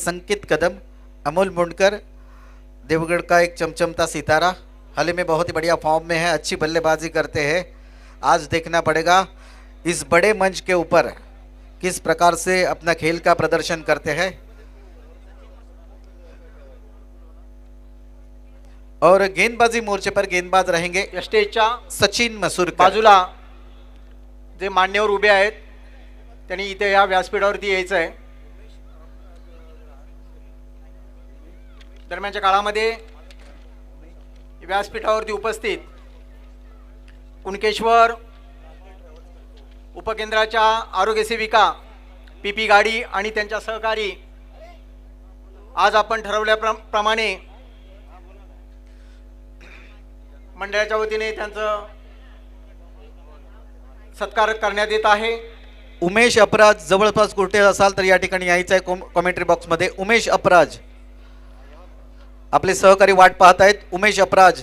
संकित कदम, अमोल मुंडकर, देवगढ़ का एक चमचमता सितारा, हाल ही में बहुत ही बढ़िया फॉर्म में है, अच्छी बल्लेबाजी करते हैं। आज देखना पड़ेगा इस बड़े मंच के ऊपर किस प्रकार से अपना खेल का प्रदर्शन करते हैं। और गेंदबाजी मोर्चे पर गेंदबाज रहेंगे स्टेजच्या सचिन मसूरकर। बाजूला जे मान्यवर उभे आहेत त्यांनी इथे या व्यासपीठावरती यायचं आहे। दरम्यानच्या काळामध्ये व्यासपीठावरती उपस्थित कुणकेश्वर उपकेंद्राच्या आरोग्य सेविका पीपी गाडी आणि त्यांच्या सहकारी आज आपण ठरवल्याप्रमाणे मंडळाच्या वतीने त्यांचं सत्कार करण्यात येत आहे। उमेश अपराज जवळपास कुठे असाल तर या ठिकाणी यायचं आहे कमेंट्री बॉक्स मध्ये। उमेश अपराज आपले सहकारी वाट पाहत आहेत। उमेश अपराज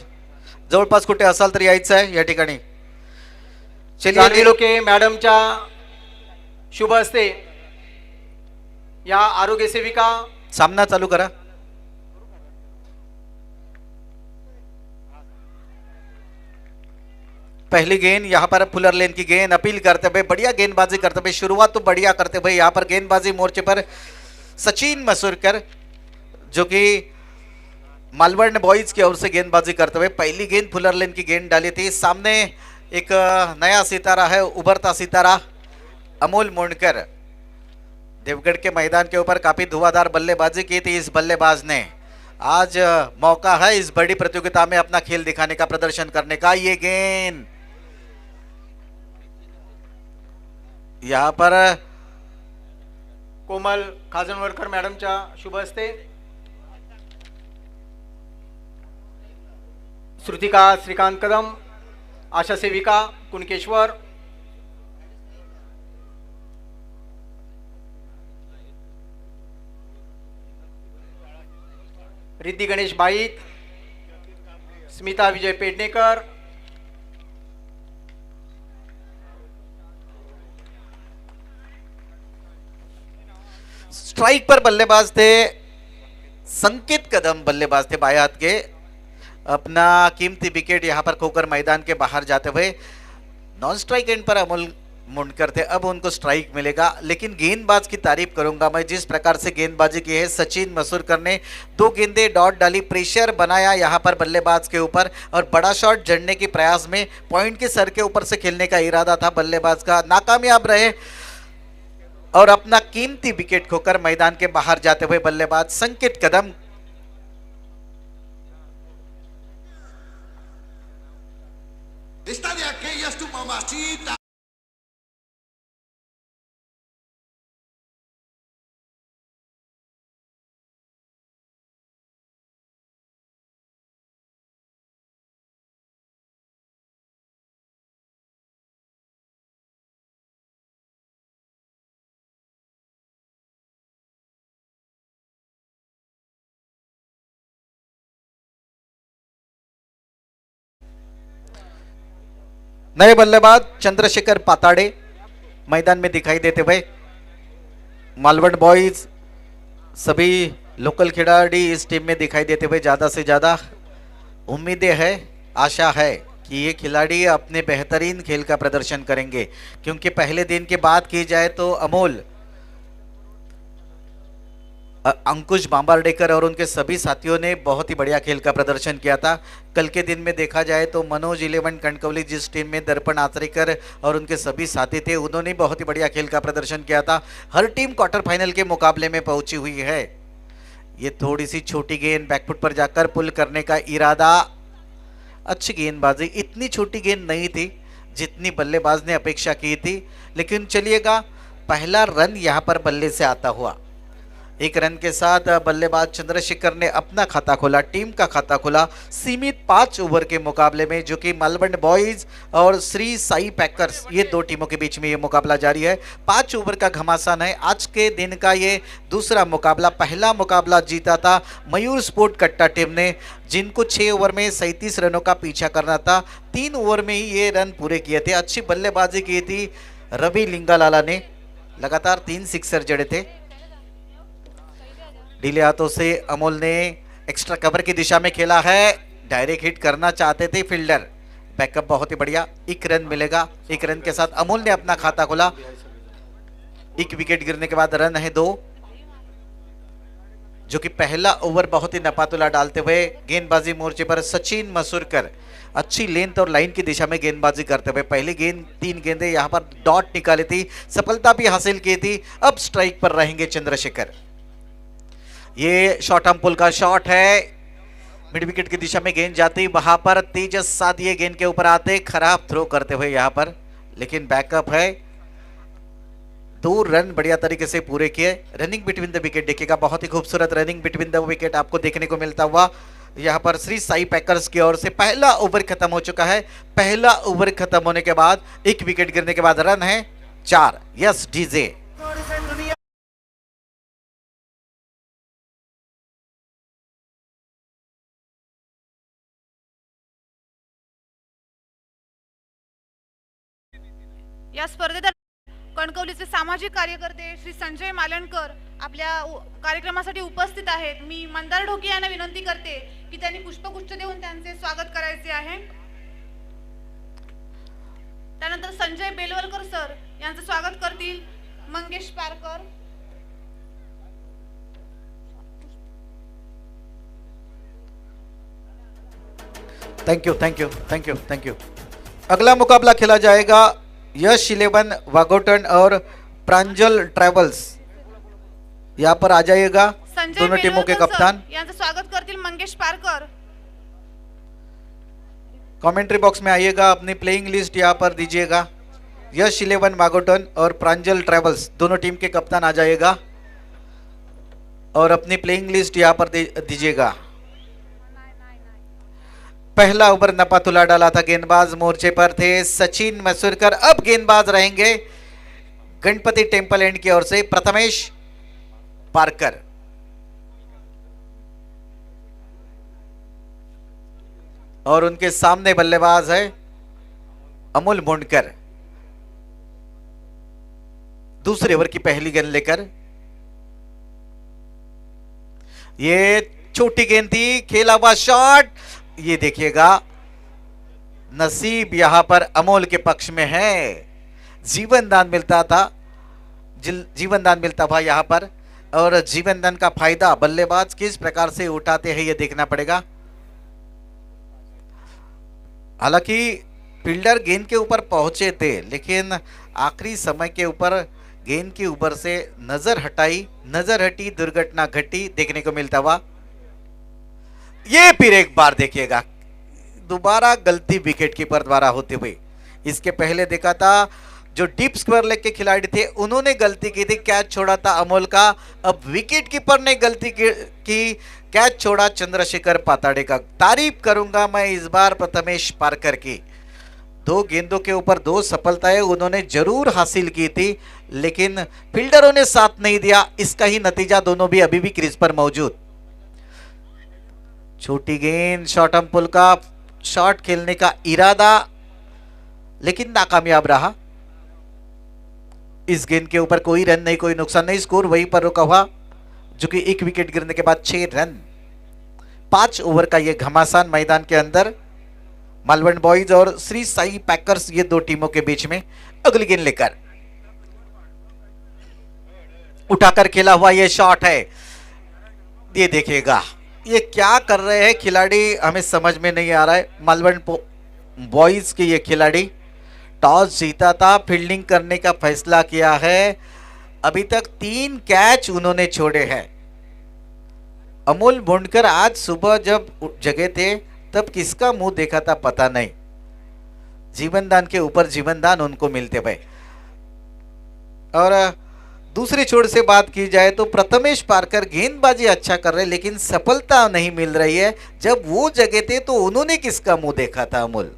जवळपास कुठे असाल तर यायचं आहे या ठिकाणी। चलिए लोके मॅडमच्या शुभ हस्ते या आरोग्य सेविका सामना चालू करा। पहली गेंद यहाँ पर फुलर लेन की गेंद अपील करते हुए बढ़िया गेंदबाजी करते हुए शुरुआत तो बढ़िया करते हुए यहाँ पर गेंदबाजी मोर्चे पर सचिन मसूरकर जो कि मालवण बॉयज की ओर से गेंदबाजी करते हुए पहली गेंद फुलर लेन की गेंद डाली थी। सामने एक नया सितारा है, उभरता सितारा अमोल मुंडकर। देवगढ़ के मैदान के ऊपर काफी धुआंधार बल्लेबाजी की थी इस बल्लेबाज ने। आज मौका है इस बड़ी प्रतियोगिता में अपना खेल दिखाने का, प्रदर्शन करने का। ये गेंद यहाँ पर कोमल खाजनवरकर मॅडमच्या शुभ हस्ते श्रुतिका श्रीकांत कदम आशा सेविका कुणकेश्वर, रिद्धी गणेश बाईत, स्मिता विजय पेडणेकर, स्ट्राइक पर बल्लेबाज थे संकित कदम, बल्लेबाज थे बाएं हाथ के। अपना कीमती विकेट यहां पर खोकर मैदान के बाहर जाते हुए नॉन स्ट्राइक एंड पर अमोल मुंडकर थे, अब उनको स्ट्राइक मिलेगा। लेकिन गेंदबाज की तारीफ करूंगा मैं, जिस प्रकार से गेंदबाजी की है सचिन मसूरकर ने। 2 गेंदे डॉट डाली, प्रेशर बनाया यहां पर बल्लेबाज के ऊपर और बड़ा शॉट जड़ने के प्रयास में पॉइंट के सर के ऊपर से खेलने का इरादा था बल्लेबाज का, नाकामयाब रहे और अपना कीमती विकेट खोकर मैदान के बाहर जाते हुए बल्लेबाज संकित Kadam. Esta de aquellas tu mamacita. नए बल्लेबाज चंद्रशेखर पाताड़े मैदान में दिखाई देते हुए। मालवण बॉयज सभी लोकल खिलाड़ी इस टीम में दिखाई देते हुए ज़्यादा से ज़्यादा। उम्मीदें है, आशा है कि ये खिलाड़ी अपने बेहतरीन खेल का प्रदर्शन करेंगे, क्योंकि पहले दिन की बात की जाए तो अमोल, अंकुश बांबार्डेकर और उनके सभी साथियों ने बहुत ही बढ़िया खेल का प्रदर्शन किया था। कल के दिन में देखा जाए तो मनोज 11 कणकवली जिस टीम में दर्पण आचरेकर और उनके सभी साथी थे, उन्होंने बहुत ही बढ़िया खेल का प्रदर्शन किया था। हर टीम क्वार्टर फाइनल के मुकाबले में पहुंची हुई है। ये थोड़ी सी छोटी गेंद बैकफुट पर जाकर पुल करने का इरादा, अच्छी गेंदबाजी, इतनी छोटी गेंद नहीं थी जितनी बल्लेबाज ने अपेक्षा की थी। लेकिन चलिएगा, पहला रन यहाँ पर बल्ले से आता हुआ। 1 रन के साथ बल्लेबाज चंद्रशेखर ने अपना खाता खोला, टीम का खाता खोला। सीमित 5 ओवर के मुकाबले में, जो कि मालवण बॉयज और श्री साई पैकर्स, ये 2 टीमों के बीच में ये मुकाबला जारी है। 5 ओवर का घमासान है आज के दिन का ये दूसरा मुकाबला। पहला मुकाबला जीता था मयूर स्पोर्ट कट्टा टीम ने, जिनको 6 ओवर में 37 रनों का पीछा करना था। 3 ओवर में ही ये रन पूरे किए थे। अच्छी बल्लेबाजी की थी रवि लिंगालाला ने, लगातार 3 सिक्सर जड़े थे। ढीले हाथों से अमोल ने एक्स्ट्रा कवर की दिशा में खेला है, डायरेक्ट हिट करना चाहते थे फील्डर, बैकअप बहुत ही बढ़िया, एक रन मिलेगा। एक रन के साथ अमोल ने अपना खाता खोला। एक विकेट गिरने के बाद रन है 2, जो कि पहला ओवर बहुत ही नपातुला डालते हुए गेंदबाजी मोर्चे पर सचिन मसूरकर अच्छी लेंथ और लाइन की दिशा में गेंदबाजी करते हुए पहली गेंद 3 गेंदें यहां पर डॉट निकाली थी, सफलता भी हासिल की थी। अब स्ट्राइक पर रहेंगे चंद्रशेखर। ये शॉर्ट आर्म पुल का शॉट है, मिड विकेट की दिशा में गेंद जाती, वहां पर तेजस सादिए गेंद के ऊपर आते, खराब थ्रो करते हुए यहां पर, लेकिन बैकअप है। 2 रन बढ़िया तरीके से पूरे किए। रनिंग बिटवीन द विकेट देखिएगा, बहुत ही खूबसूरत रनिंग बिटवीन द विकेट आपको देखने को मिलता हुआ। यहां पर श्री साई पैकर्स की ओर से पहला ओवर खत्म हो चुका है। पहला ओवर खत्म होने के बाद एक विकेट गिरने के बाद रन है 4। Yes DJ. या स्पर्धेत कणकवलीचे सामाजिक कार्यकर्ते श्री संजय मालणकर आपल्या कार्यक्रमासाठी उपस्थित आहेत। मी मंदार ढोके यांना विनंती करते की त्यांनी पुष्पगुच्छ देऊन त्यांचे स्वागत करायचे आहे। त्यानंतर संजय बेलवलकर सर यांचे स्वागत करतील Mangesh Parkar. Thank you thank you thank you thank you. अगला मुकाबला खेला जाएगा यश 11 वागोटन और प्रांजल ट्रैवल्स। यहाँ पर आ जाइएगा दोनों टीमों के कप्तान। यांचे स्वागत करतील मंगेश पारकर। कमेंट्री बॉक्स में आइएगा, अपनी प्लेइंग लिस्ट यहाँ पर दीजिएगा। यश 11 वागोटन और प्रांजल ट्रैवल्स दोनों टीम के कप्तान आ जाइएगा और अपनी प्लेइंग लिस्ट यहाँ पर दीजिएगा। पहला ओवर नपातुला डाला था, गेंदबाज मोर्चे पर थे सचिन मसूरकर। अब गेंदबाज रहेंगे गणपति टेम्पल एंड की ओर से प्रथमेश पारकर। और उनके सामने बल्लेबाज है अमोल मुंडकर। दूसरे ओवर की पहली गेंद लेकर, ये छोटी गेंद थी, खेला हुआ शॉट, ये देखिएगा नसीब यहां पर अमोल के पक्ष में है। जीवन दान मिलता था, जीवन दान मिलता था यहां पर, और जीवन दान का फायदा बल्लेबाज किस प्रकार से उठाते हैं ये देखना पड़ेगा। हालांकि फील्डर गेंद के ऊपर पहुंचे थे, लेकिन आखिरी समय के ऊपर गेंद के ऊपर से नजर हटी, दुर्घटना घटी देखने को मिलता हुआ। ये फिर एक बार देखिएगा, दोबारा गलती विकेट कीपर द्वारा होते हुए। इसके पहले देखा था जो डीप स्क्वायर लेग के खिलाड़ी थे उन्होंने गलती की थी, कैच छोड़ा था अमोल का। अब विकेट कीपर ने गलती की, कैच छोड़ा चंद्रशेखर पाताड़े का। तारीफ करूंगा मैं इस बार प्रथमेश पारकर की। 2 गेंदों के ऊपर 2 सफलताएं उन्होंने जरूर हासिल की थी, लेकिन फील्डरों ने साथ नहीं दिया। इसका ही नतीजा दोनों भी अभी भी क्रीज पर मौजूद। छोटी गेंद, शॉर्ट आर्म पुल का शॉट खेलने का इरादा, लेकिन नाकामयाब रहा। इस गेंद के ऊपर कोई रन नहीं, कोई नुकसान नहीं, स्कोर वहीं पर रुका हुआ, जो कि 1 विकेट गिरने के बाद 6 रन। 5 ओवर का यह घमासान मैदान के अंदर मालवण बॉयज और श्री साई पैकर्स, ये 2 टीमों के बीच में। अगली गेंद लेकर उठाकर खेला हुआ यह शॉट है। ये देखिएगा ये क्या कर रहे हैं खिलाड़ी, हमें समझ में नहीं आ रहा है। मालवण बॉयज के ये खिलाड़ी टॉस जीता था, फील्डिंग करने का फैसला किया है। अभी तक 3 कैच उन्होंने छोड़े हैं। अमोल मुंडकर आज सुबह जब जगे थे तब किसका मुंह देखा था पता नहीं। जीवनदान के ऊपर जीवनदान उनको मिलते हुए। और दूसरी छोर से बात की जाए तो प्रथमेश पारकर गेंदबाजी अच्छा कर रहे, लेकिन सफलता नहीं मिल रही है। जब वो जगह थे तो उन्होंने किसका मुंह देखा था अमोल।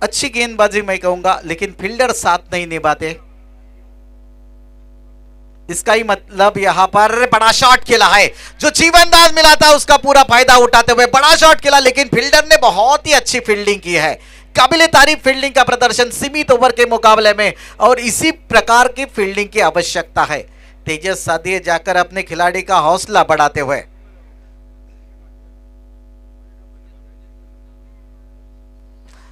अच्छी गेंदबाजी मैं कहूंगा, लेकिन फील्डर साथ नहीं निभाते। इसका ही मतलब यहां पर बड़ा शॉट खेला है, जो जीवनदान मिला था उसका पूरा फायदा उठाते हुए बड़ा शॉट खेला, लेकिन फील्डर ने बहुत ही अच्छी फील्डिंग की है। काबिले तारीफ फील्डिंग का प्रदर्शन सीमित ओवर के मुकाबले में, और इसी प्रकार की फील्डिंग की आवश्यकता है। तेजस सादिए जाकर अपने खिलाड़ी का हौसला बढ़ाते हुए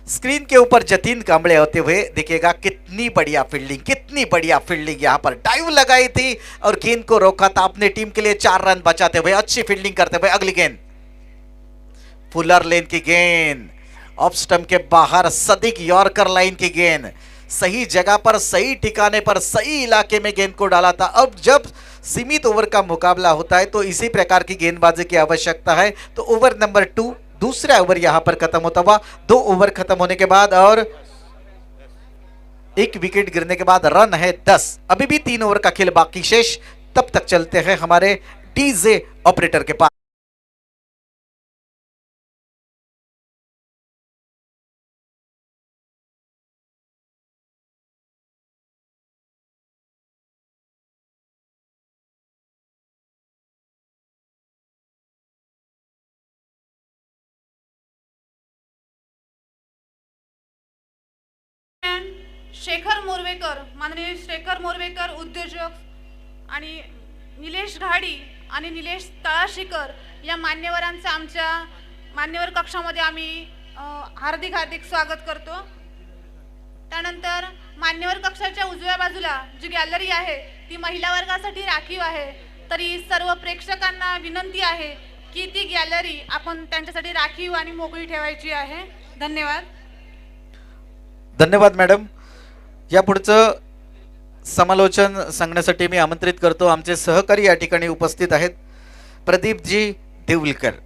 स्क्रीन के ऊपर जतीन कांबळे होते हुए देखिएगा। कितनी बढ़िया फील्डिंग, कितनी बढ़िया फील्डिंग, यहां पर डाइव लगाई थी और गेंद को रोका था। अपने टीम के लिए 4 रन बचाते हुए अच्छी फील्डिंग करते हुए अगली गेंद फुलर लेन की गेंद, ऑफ स्टंप के बाहर सदिक यॉर्कर लाइन की गेंद, सही जगह पर सही ठिकाने पर सही इलाके में गेंद को डाला था। अब जब सीमित ओवर का मुकाबला होता है तो इसी प्रकार की गेंदबाजी की आवश्यकता है। तो ओवर नंबर 2, दूसरा ओवर यहां पर खत्म होता हुआ, 2 ओवर खत्म होने के बाद और 1 विकेट गिरने के बाद रन है 10। अभी भी 3 ओवर का खेल बाकी शेष। तब तक चलते हैं हमारे डीजे ऑपरेटर के पास। शेखर मोरवेकर, माननीय शेखर मोरवेकर उद्योजक आणि निलेश घाडी आणि निलेश तळाशीकर या मान्यवरांचं आमच्या मान्यवर कक्षामध्ये आम्ही हार्दिक हार्दिक स्वागत करतो। त्यानंतर मान्यवर कक्षाच्या उजव्या बाजूला जी गॅलरी आहे ती महिला वर्गासाठी राखीव आहे, तरी सर्व प्रेक्षकांना विनंती आहे की ती गॅलरी आपण त्यांच्यासाठी राखीव आणि मोकळी ठेवायची आहे। धन्यवाद। धन्यवाद मॅडम। या पुढचं समालोचन सांगण्यासाठी मी आमंत्रित करतो आमचे सहकारी या ठिकाणी उपस्थित आहेत, प्रदीपजी देवलकर।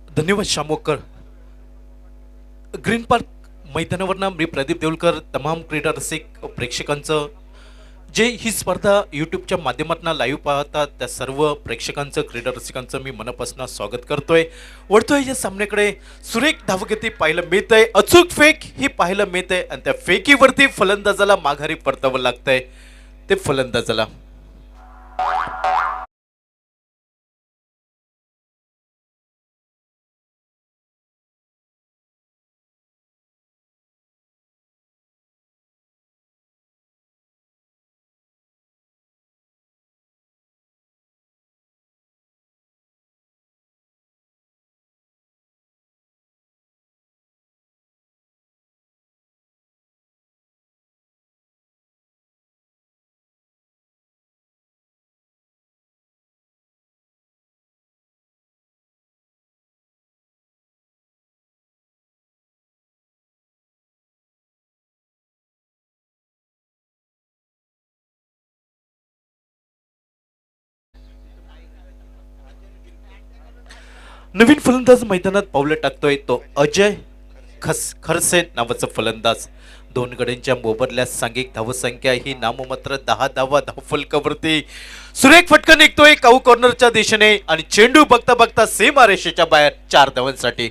धन्यवाद शामोकर। ग्रीन पार्क मैदानावरनं मी प्रदीप देवलकर तमाम क्रीडा रसिक प्रेक्षकांचं, जे ही स्पर्धा यूट्यूबच्या माध्यमातून लाईव्ह पाहतात त्या सर्व प्रेक्षकांचं, क्रीडा रसिकांचं मी मनापासून स्वागत करतोय। वळतोय या सामन्याकडे। सुरेख धावगती पाहायला मिळतंय, अचूक फेक ही पाहायला मिळते आणि त्या फेकीवरती फलंदाजाला माघारी परतावं लागतंय। ते फलंदाजाला नवीन फलंदाज मैदानात पावलं टाकतोय तो अजय खरसे नावाचा फलंदाज। 2 गड्यांच्या मोबदल्यात सांघिक धावसंख्या ही नाममात्र 10 धावा धावफलकावरती। सुरेख फटका निघतोय काऊ कॉर्नरच्या दिशेने आणि चेंडू बघता बघता सीमा रेषेच्या बाहेर 4 धावांसाठी।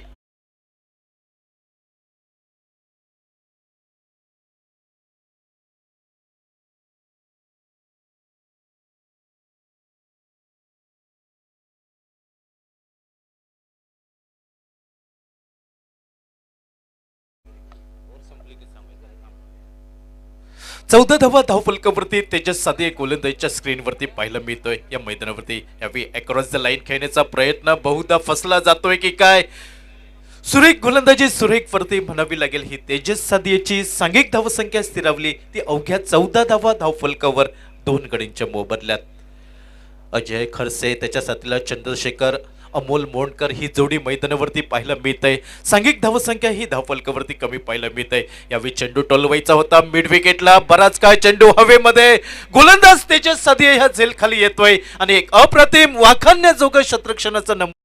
चौदा धावा धावफलकावरती तेजस सादिए गोलंदाजीच्या स्क्रीनवरती पाहायला मिळतोय। या मैदानावरती यावेळी अक्रॉस द लाईन खेळण्याचा प्रयत्न बहुधा फसला जातोय की काय। सुरेख गोलंदाजी सुरेख वरती म्हणावी लागेल। ही तेजस सादिएची सांघिक धावसंख्या स्थिरावली ती अवघ्या 14 धावा धावफलकावर 2 गड्यांच्या मोबदल्यात। अजय खरसे त्याच्या साथीला चंद्रशेखर अमोल मोंडकर ही जोडी मैदानावरती पाहायला मिळते। सांघिक धावसंख्या ही धावफलकावरती कमी पाहायला मिळते। यावेळी चेंडू टोलवायचा होता मिड विकेटला, बराच काय चेंडू हवेमध्ये, गोलंदाज तेजस सादिए ह्या झेल खाली येतोय आणि एक अप्रतिम वाखाणण्याजोगं शतरक्षणाचा नंबर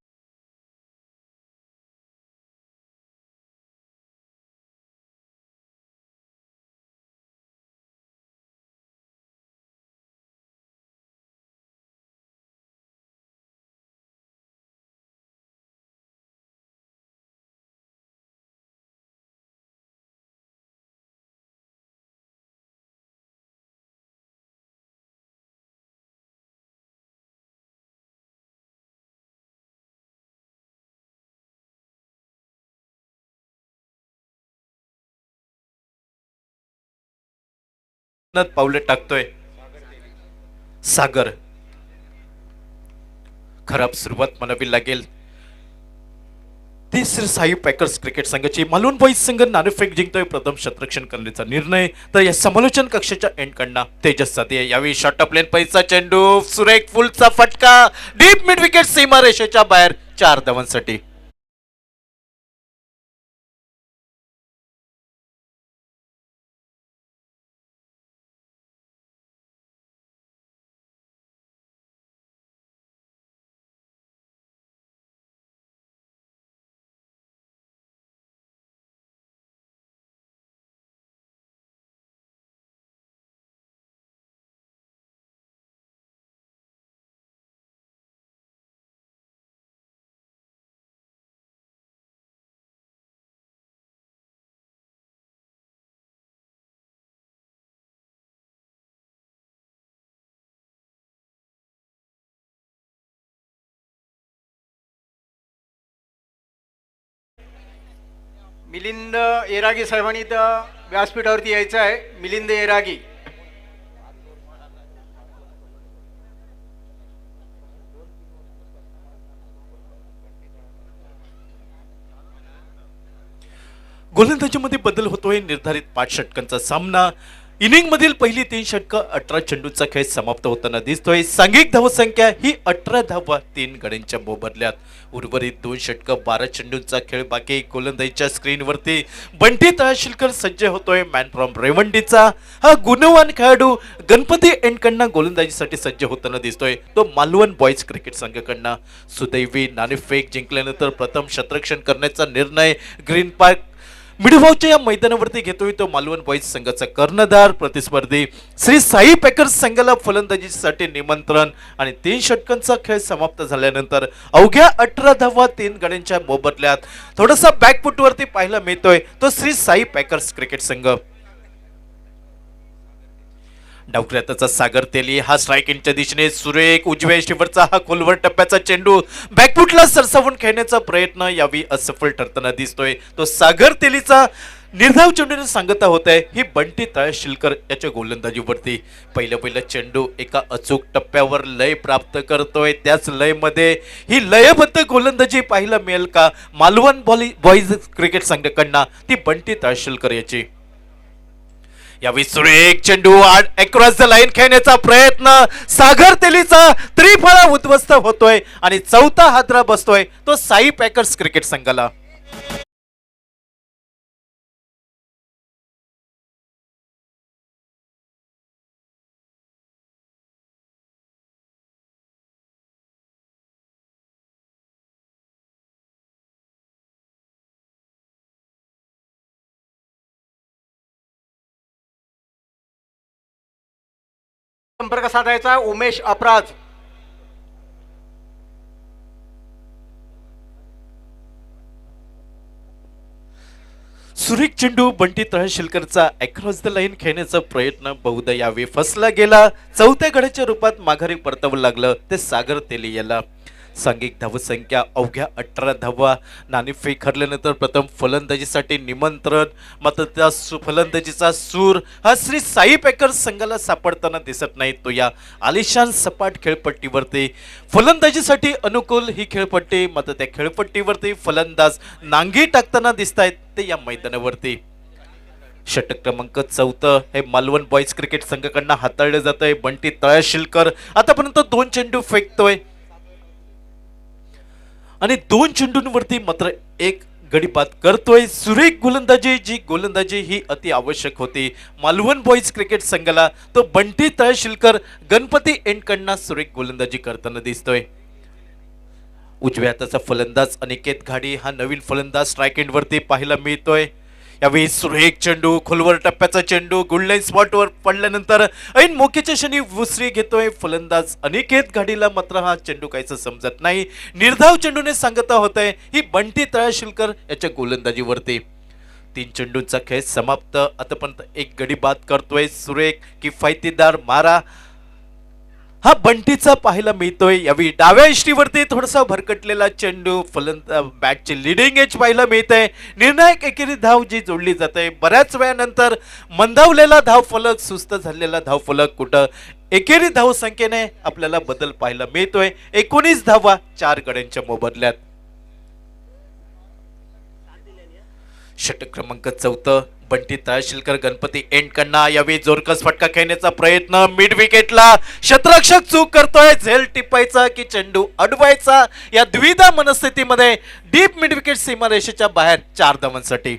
पावलं टाकतोय सागर. खराब सुरुवात म्हणावी लागेल ती श्री साई पॅकर्स क्रिकेट संघाची. मालवण बॉईज संघ नाणेफेक जिंकतोय. प्रथम शतरक्षण करण्याचा निर्णय. तर या समालोचन कक्षाच्या एंड कडनं तेजस साधे. यावेळी शॉर्ट ऑफ लेन पैसा चेंडू सुरेख फुलचा फटका डीप मिड विकेट सीमा रेषेच्या बाहेर 4 धावांसाठी. मिलिंद येरागी साहेबांनी इथं व्यासपीठावरती यायचं आहे. मिलिंद येरागी. गोलंदाजीमध्ये बदल होतोय. निर्धारित 5 षटकांचा सामना. इनिंग मधील पहिली 3 षटकं 18 चेंडूचा खेळ समाप्त होताना दिसतोय. सांघिक धावसंख्या ही 18 धावा 3 गड्यांच्या मोबदल्यात. उर्वरित 2 षटकं 12 चेंडूंचा खेळ बाकी. गोलंदाजीच्या स्क्रीनवरती बंटी तळाशिलकर सज्ज होतोय. मॅन फ्रॉम रेवंडीचा हा गुणवान खेळाडू गणपती एंडकडनं गोलंदाजीसाठी सज्ज होताना दिसतोय. तो मालवण बॉईज क्रिकेट संघाकडनं सुदैवी नाणेफेक जिंकल्यानंतर प्रथम शतरक्षण करण्याचा निर्णय ग्रीन पार्क मिडवावच्या या मैदानावरती घेतोय. तो मालवण बॉईज संघाचा कर्णधार प्रतिस्पर्धी श्री साई पॅकर्स संघाला फलंदाजीसाठी निमंत्रण. आणि 3 षटकांचा खेळ समाप्त झाल्यानंतर अवघ्या 18 धावा 3 गड्यांच्या मोबदल्यात थोडासा बॅकफुटवरती पाहायला मिळतोय तो श्री साई पॅकर्स क्रिकेट संघ. डावख्याताचा सागर तेली हा स्ट्राईक इनच्या दिशेने सुरेख उजव्या शिवरचा हा खोलवर टप्प्याचा चेंडू बॅकफुटला सरसावून खेळण्याचा प्रयत्न यावी असफल ठरताना दिसतोय. तो सागर तेलीचा निर्धाव चेंडूने सांगता होत आहे ही बंटी तळाशिलकर याच्या गोलंदाजीवरती. पहिला चेंडू एका अचूक टप्प्यावर लय प्राप्त करतोय. त्याच लयमध्ये ही लयबद्ध गोलंदाजी पाहायला मिळेल का मालवण बॉईज क्रिकेट संघाकडनं ती बंटी तळाशिलकर याची. यावेळी सुरेख चेंडू अक्रॉस द लाईन खेळण्याचा प्रयत्न सागर तेलीचा त्रिफळा उद्ध्वस्त होतोय आणि 4था हादरा बसतोय तो साई पॅकर्स क्रिकेट संघाला. संपर्क साधायचा उमेश अपराज. सुरेख चेंडू बंटी तळाशिलकरचा अक्रॉस द लाईन खेळण्याचा प्रयत्न बहुधा यावेळी फसला गेला. 4थ्या गड्याच्या रूपात माघारी परतावं लागलं ते सागर तेली याला. सांघिक धावसंख्या अवघ्या 18 धावा. नाणेफेक हरल्यानंतर प्रथम फलंदाजीसाठी निमंत्रण. मात्र त्या फलंदाजीचा सूर हा श्री साई पॅकर्स संघाला सापडताना दिसत नाही. तो या आलिशान सपाट खेळपट्टीवरती फलंदाजीसाठी अनुकूल ही खेळपट्टी. मात्र त्या खेळपट्टीवरती फलंदाज नांगी टाकताना दिसत आहेत ते या मैदानावरती. षटक क्रमांक 4 हे मालवण बॉईज क्रिकेट संघाकडनं हाताळलं जात आहे. बंटी तळाशिलकर आतापर्यंत 2 चेंडू फेकतोय आणि 2 चेंडूंवरती मात्र 1 गडी बाद करतोय. सुरेख गोलंदाजी जी गोलंदाजी ही अति आवश्यक होती मालवण बॉईज क्रिकेट संघाला. तो बंटी तळाशिलकर गणपती एंडकडनं सुरेख गोलंदाजी करताना दिसतोय. उजव्या हाताचा फलंदाज अनिकेत घाडी हा नवीन फलंदाज स्ट्राईक एंडवरती पाहायला मिळतोय. यावेळी सुरेख चेंडू खोलवर टप्प्याचा चेंडू गुडलाईन स्पॉटवर पडल्यानंतर ऐन मोक्याच्या क्षणी उसरी घेतोय फलंदाज अनिकेत घाडीला. मात्र हा चेंडू काहीच समजत नाही. निर्धाव चेंडूने सांगता होत आहे ही बंटी तळाशिलकर याच्या गोलंदाजीवरती. 3 चेंडूंचा खेळ समाप्त. आतापर्यंत 1 गडी बाद करतोय सुरेख. किफायतीदार मारा हा बंटीचा पाहायला मिळतोय. यावेळी डाव्या इष्टीवरती थोडासा भरकटलेला चेंडू बॅटची लिडिंग एज पाहायला मिळतंय. निर्णायक एकेरी धाव जी जोडली जाते. बऱ्याच वेळानंतर मंदावलेला धाव फलक, सुस्त झालेला धाव फलक कुठं एकेरी धाव संख्येने आपल्याला बदल पाहायला मिळतोय. 19 धावा 4 गड्यांच्या मोबदल्यात. षटक क्रमांक 4 बंटी तहसीलकर गणपती एंडकडनं यावेळी जोरकस फटका खेळण्याचा प्रयत्न. मिड विकेटला क्षेत्ररक्षक चूक करतोय. झेल टिपायचा की चेंडू अडवायचा या द्विधा मनस्थितीमध्ये डीप मिड विकेट सीमारेषेच्या बाहेर 4 धावांसाठी.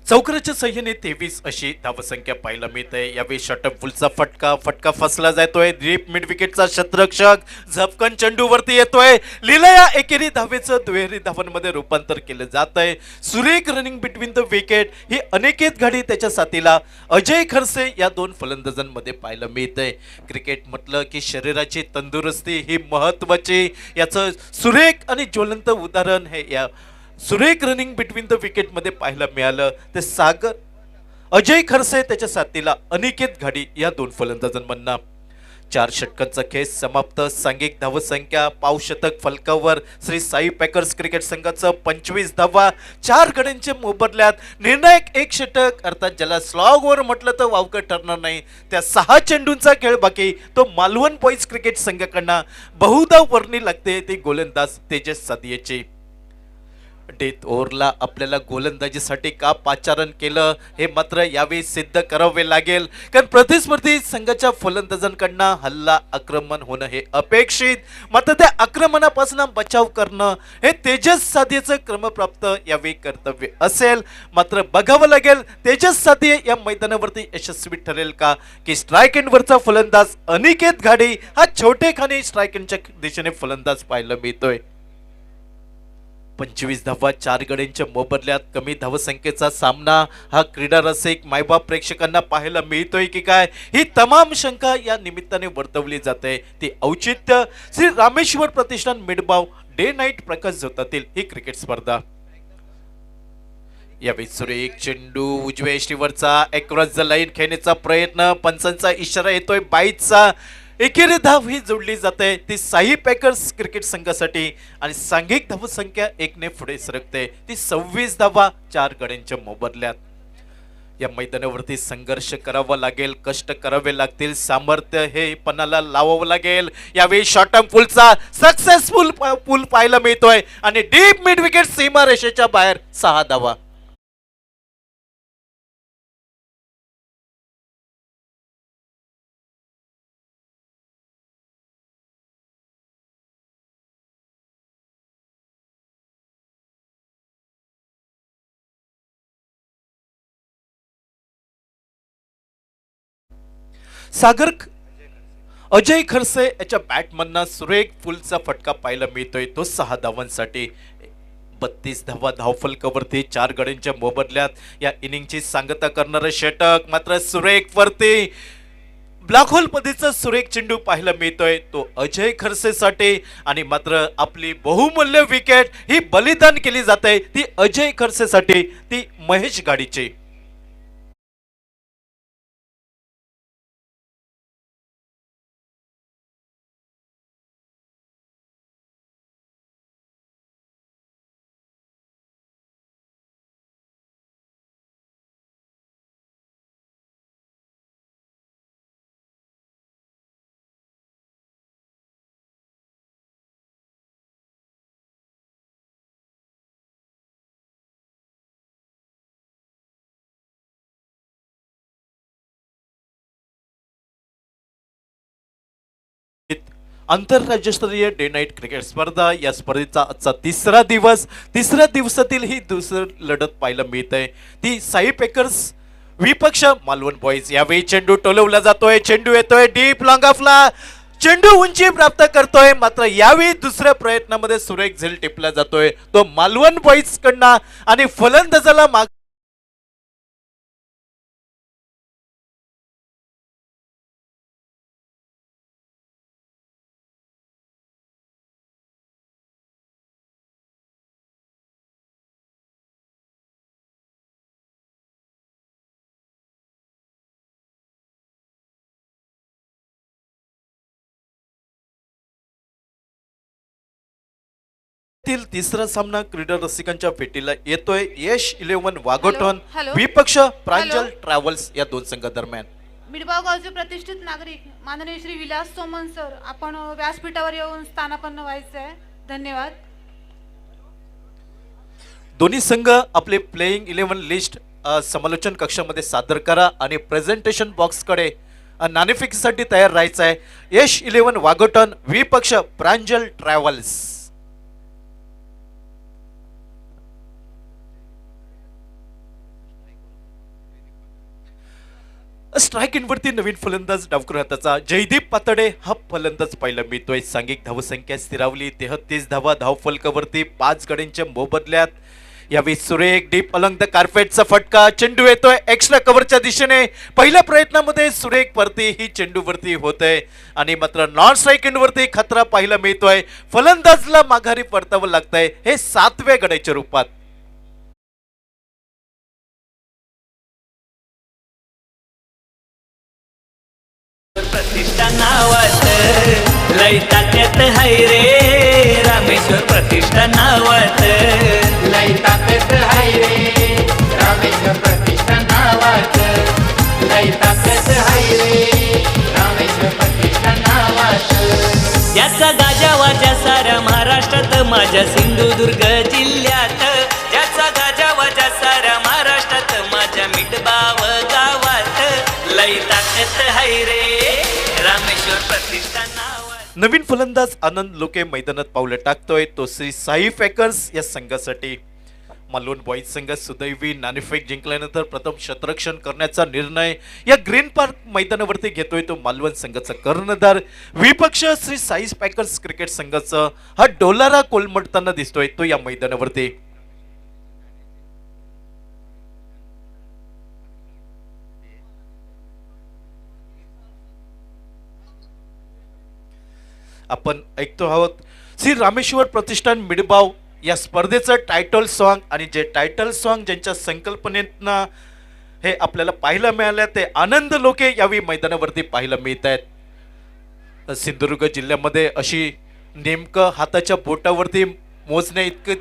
चौकराच्या सह्याने 23 अशी धावसंख्या पाहायला मिळते. यावेळी षटक फुलचा फटका फसला जातोय. डीप मिड विकेटचा क्षेत्ररक्षक झपकन चेंडूवरती येतोय. लिलया एकेरी धावेचं दुहेरी धावांमध्ये रूपांतर केलं जात आहे. सुरेख रनिंग बिटवीन द विकेट ही अनिकेत घाडी त्याच्या साथीला अजय खरसे या 2 फलंदाजांमध्ये पाहायला मिळते. क्रिकेट म्हटलं की शरीराची तंदुरुस्ती ही महत्वाची. याचं सुरेख आणि ज्वलंत उदाहरण हे या सुरेख रनिंग बिटवीन द विकेट मध्ये पाहायला मिळालं. ते सागर अजय खरसे त्याच्या साथीला अनिकेत घाडी या 2 फलंदाजांमधनं. 4 षटकांचा खेळ समाप्त. सांघिक धावसंख्या पावशतक फलकावर श्री साई पॅकर्स क्रिकेट संघाचं 25 धावा 4 गड्यांच्या मोबदल्यात. निर्णायक 1 षटक अर्थात ज्याला स्लॉग ओव्हर म्हटलं तर वावकं ठरणार नाही त्या 6 चेंडूंचा खेळ बाकी तो मालवण बॉईज क्रिकेट संघाकडनं बहुधा वर्णी लागते ती गोलंदाज तेजस सादियाची. डेथ ओव्हरला आपल्याला गोलंदाजीसाठी का पाचारण केलं हे मात्र यावेळी सिद्ध करावे लागेल. कारण प्रतिस्पर्धी संघाच्या फलंदाजांकडनं हल्ला आक्रमण होणं हे अपेक्षित. मात्र त्या आक्रमणापासून बचाव करणं हे तेजस सादियाचं क्रमप्राप्त यावेळी कर्तव्य असेल. मात्र बघावं लागेल तेजस सादिया या मैदानावरती यशस्वी ठरेल का की स्ट्राईक एंडवरचा फलंदाज अनिकेत घाडी हा छोटेखानी स्ट्राईक एंडच्या दिशेने फलंदाज पाहायला मिळतोय. 25 धावा 4 गड्यांच्या मोबदल्यात कमी धावसंख्येचा सामना हा क्रीडा रसिक मायबाप प्रेक्षकांना पाहायला मिळतोय की काय ही तमाम शंका या निमित्ताने वर्तवली जाते. ती औचित्य श्री रामेश्वर प्रतिष्ठान मिडबाव डे नाईट प्रकाश झोतातील ही क्रिकेट स्पर्धा. यावेळी सुरेख चेंडू उजव्या यष्टीवरचा अक्रॉस द लाईन खेळण्याचा प्रयत्न. पंचांचा इशारा येतोय बाईचा. एकेरी धाव ही जोडली जाते ती साई पॅकर्स क्रिकेट संघासाठी आणि सांघिक धावसंख्या 1 ने पुढे सरकते ती 26 धावा 4 गड्यांच्या मोबदल्यात. या मैदानावरती संघर्ष करावा लागेल. कष्ट करावे लागतील. सामर्थ्य हे पणाला लावावं लागेल. यावेळी शॉर्ट टर्म पुलचा सक्सेसफुल पूल पाहायला मिळतोय आणि डीप मिड विकेट सीमारेषेच्या बाहेर 6 धावा. सागर अजय खरसे याच्या बॅटमधनं सुरेख फुलचा फटका पाहायला मिळतोय तो 6 धावांसाठी. 32 धावा धावफलकावरती 4 गड्यांच्या मोबदल्यात या इनिंगची सांगता करणारं षटक मात्र सुरेख वरती ब्लॅक होल पद्धतीचा सुरेख चेंडू पाहायला मिळतोय तो अजय खरसेसाठी. आणि मात्र आपली बहुमूल्य विकेट ही बलिदान केली जाते ती अजय खरसेसाठी ती महेश गाडीची. आंतरराज्यस्तरीय डे नाईट क्रिकेट स्पर्धा या स्पर्धेचा आजचा 3रा दिवस. 3ऱ्या दिवसातील ही दुसरी लढत पाहायला मिळते ती साई पॅकर्स विपक्ष मालवण बॉईज. यावेळी चेंडू टोलवला जातोय. चेंडू येतोय डीप लॉंग ऑफला. चेंडू उंची प्राप्त करतोय मात्र यावेळी दुसऱ्या प्रयत्नामध्ये सुरेख झेल टिपला जातोय तो मालवण बॉईज कडनं आणि फलंदाजाला तील तिसरा सामना क्रीडा रसिकांच्या भेटीला येतोय. यश 11 वाघोटन हॅलो. विपक्ष प्रांजल हॅलो. ट्रॅव्हल्स या दोन संघादरम्यान. मिडबाव गावचे प्रतिष्ठित नागरिक माननीय श्री विलास सोमन सर, आपण व्यासपीठावर येऊन स्थानापन्न व्हायचं आहे. धन्यवाद. दोन्ही संघ आपले प्लेइंग 11 लिस्ट समालोचन कक्षामध्ये सादर करा आणि प्रेझेंटेशन बॉक्सकडे नाणेफेकीसाठी तयार राहायचं आहे. यश 11 वाघोटन विपक्ष प्रांजल ट्रॅव्हल्स. स्ट्राईक इनवरती नवीन फलंदाज डावखुर हाताचा जयदीप पातडे हा फलंदाज पहिला मिळतोय. सांघिक धावसंख्या स्थिरावली 33 धावा धावफलकावरती 5 गड्यांच्या मोबदल्यात. यावेळी सुरेख डीप अलंग द कार्पेटचा फटका, चेंडू येतोय एक्स्ट्रा कव्हरच्या दिशेने. पहिल्या प्रयत्नामध्ये सुरेख परती ही चेंडूवरती होतय आणि मात्र नॉन स्ट्राईक इनवरती खतरा पाहायला मिळतोय. फलंदाजला माघारी परतावं लागतंय हे 7व्या गड्याच्या रूपात. प्रतिष्ठा नावात लय ताकद हाय रे, रामेश्वर प्रतिष्ठा नावात लय ताकद हाय रे, रामेश्वर प्रतिष्ठा नावात लय ताकद हाय रे, रामेश्वर प्रतिष्ठा नावात. ज्याचा गाजावाजा साऱ्या महाराष्ट्रात, माझ्या सिंधुदुर्ग जिल्ह्यात, ज्याचा गाजावाजा साऱ्या महाराष्ट्रात, माझ्या मिठबाव गावात लय ताकद हाय रे, रामेश्वर प्रतिष्ठा नावात. नवीन फलंदाज आनंद लोके मैदानात पावलं टाकतोय. तो श्री साई फॅकर्स या संघासाठी. मालवण बॉईज संघ सुदैवी नाणेफेक जिंकल्यानंतर प्रथम शतरक्षण करण्याचा निर्णय या ग्रीन पार्क मैदानावरती घेतोय तो मालवण संघाचा कर्णधार. विपक्ष श्री साई फॅकर्स क्रिकेट संघाचा हा डोलारा कोलमडताना दिसतोय तो या मैदानावरती. आपण ऐकतो आहोत श्री रामेश्वर प्रतिष्ठान मिडबाव या स्पर्धेचं टायटल सॉन्ग. आणि जे टायटल सॉन्ग ज्यांच्या संकल्पनेतनं हे आपल्याला पाहायला मिळालं ते आनंद लोके यावेळी मैदानावरती पाहायला मिळत आहेत. सिंधुदुर्ग जिल्ह्यामध्ये अशी नेमकं हाताच्या बोटावरती मोजण्या इतके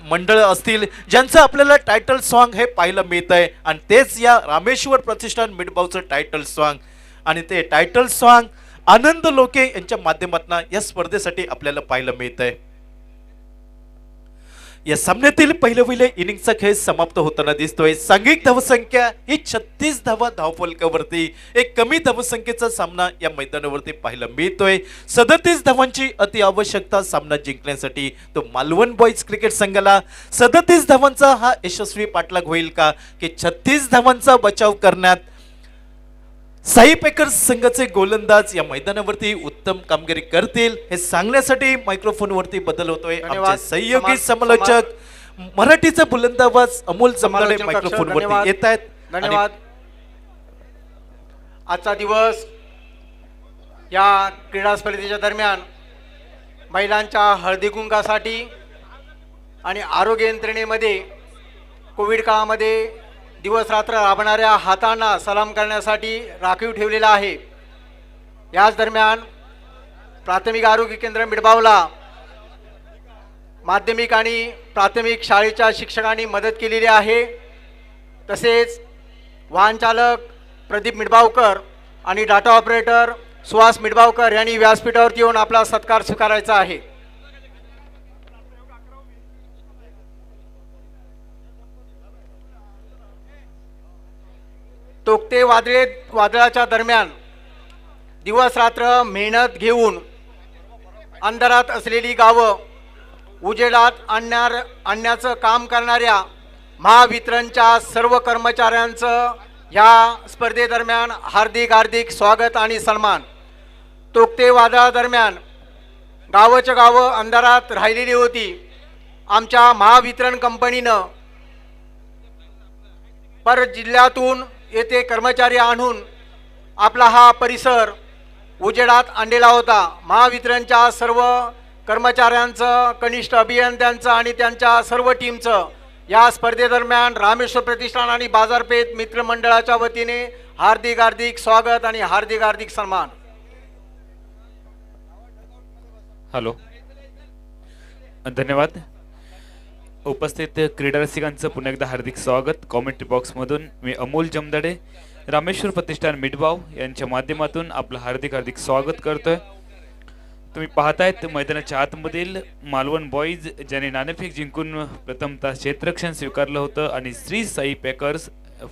मंडळ असतील ज्यांचं आपल्याला टायटल सॉन्ग हे पाहायला मिळत आहे. आणि तेच या रामेश्वर प्रतिष्ठान मिडबावचं टायटल सॉन्ग. आणि ते टायटल सॉन्ग आनंद लोके यांच्या माध्यमातून या स्पर्धेसाठी आपल्याला पाहायला मिळत आहे. या सामन्यातील पहिल्या इनिंगचा खेळ समाप्त होताना दिसतोय. सांघिक धावसंख्या ही 36 धावा धावफलकावरती. एक कमी धावसंख्येचा सामना या मैदानावरती पाहायला मिळतोय. 37 धावांची अति आवश्यकता सामना जिंकण्यासाठी. तो मालवण बॉईज क्रिकेट संघाला 37 धावांचा हा यशस्वी पाठलाग होईल का की 36 धावांचा बचाव करण्यात साई पॅकर्स संघाचे गोलंदाज या मैदानावरती उत्तम कामगिरी करतील हे सांगण्यासाठी मायक्रोफोनवरती बदल होतोय. आमचे सहयोगी समालोचक मराठीचा बुलंदाबाज अमोल जमनाडे मायक्रोफोनवरती येत आहेत. धन्यवाद. आजचा दिवस या क्रीडा स्पर्धेच्या दरम्यान महिलांच्या हळदीकुंकासाठी आणि आरोग्य यंत्रणेमध्ये कोविड काळामध्ये दिवस रात्र राबणाऱ्या हातांना सलाम करण्यासाठी राखीव ठेवलेला आहे. याच दरम्यान प्राथमिक आरोग्य केंद्र मिडबावला माध्यमिक आणि प्राथमिक शाळेच्या शिक्षकांनी मदत केलेली आहे. तसेच वाहन चालक प्रदीप मिडबावकर आणि डाटा ऑपरेटर सुहास मिडबावकर यांनी व्यासपीठावरती येऊन आपला सत्कार स्वीकारायचा आहे. तोक्ते वादळाच्या दरम्यान दिवस रात्र मेहनत घेऊन अंधारात असलेली गावं उजेडात आणण्याचं काम करणाऱ्या महावितरणच्या सर्व कर्मचाऱ्यांचं या स्पर्धेदरम्यान हार्दिक स्वागत आणि सन्मान. तोक्ते वादळादरम्यान गावच्या गावं अंधारात राहिलेली होती. आमच्या महावितरण कंपनीनं परत जिल्ह्यातून येथे कर्मचारी आणून आपला हा परिसर उजेडात आणलेला होता. महावितरणच्या सर्व कर्मचाऱ्यांचं, कनिष्ठ अभियंत्यांचं आणि त्यांच्या सर्व टीमचं या स्पर्धेदरम्यान रामेश्वर प्रतिष्ठान आणि बाजारपेठ मित्रमंडळाच्या वतीने हार्दिक स्वागत आणि हार्दिक सन्मान. हॅलो. धन्यवाद. उपस्थित क्रीडा रसिकांचं पुन्हा एकदा हार्दिक स्वागत. कॉमेंट्री बॉक्समधून मी अमोल जमदाडे रामेश्वर प्रतिष्ठान मिठबाव यांच्या माध्यमातून आपलं हार्दिक हार्दिक स्वागत करतोय. तुम्ही पाहतायत मैदानाच्या आतमधील मालवण बॉईज ज्याने नाणेफेक जिंकून प्रथमतः क्षेत्ररक्षण स्वीकारलं होतं आणि श्री साई पॅकर्स